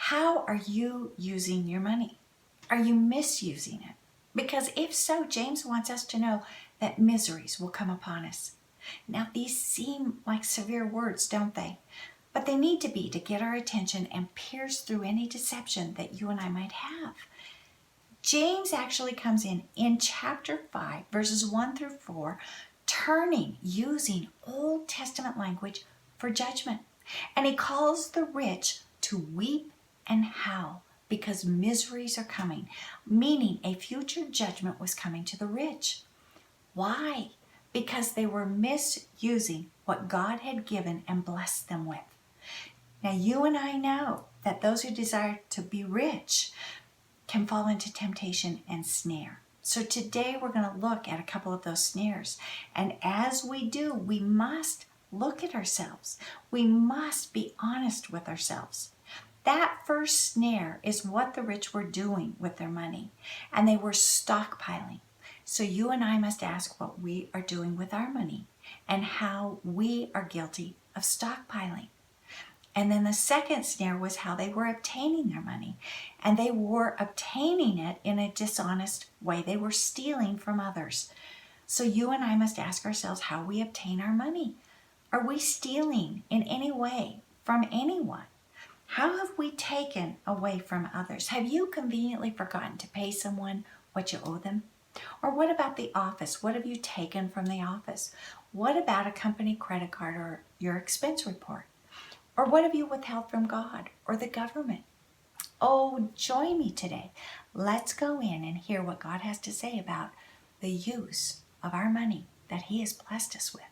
How are you using your money? Are you misusing it? Because if so, James wants us to know that miseries will come upon us. Now, these seem like severe words, don't they? But they need to be to get our attention and pierce through any deception that you and I might have. James actually comes in chapter 5, verses 1 through 4, using Old Testament language for judgment. And he calls the rich to weep and howl because miseries are coming, meaning a future judgment was coming to the rich. Why? Because they were misusing what God had given and blessed them with. Now, you and I know that those who desire to be rich can fall into temptation and snare. So today we're going to look at a couple of those snares. And as we do, we must look at ourselves. We must be honest with ourselves. That first snare is what the rich were doing with their money, and they were stockpiling. So you and I must ask what we are doing with our money and how we are guilty of stockpiling. And then the second snare was how they were obtaining their money. And they were obtaining it in a dishonest way. They were stealing from others. So you and I must ask ourselves how we obtain our money. Are we stealing in any way from anyone? How have we taken away from others? Have you conveniently forgotten to pay someone what you owe them? Or what about the office? What have you taken from the office? What about a company credit card or your expense report? Or what have you withheld from God or the government? Oh, join me today. Let's go in and hear what God has to say about the use of our money that He has blessed us with.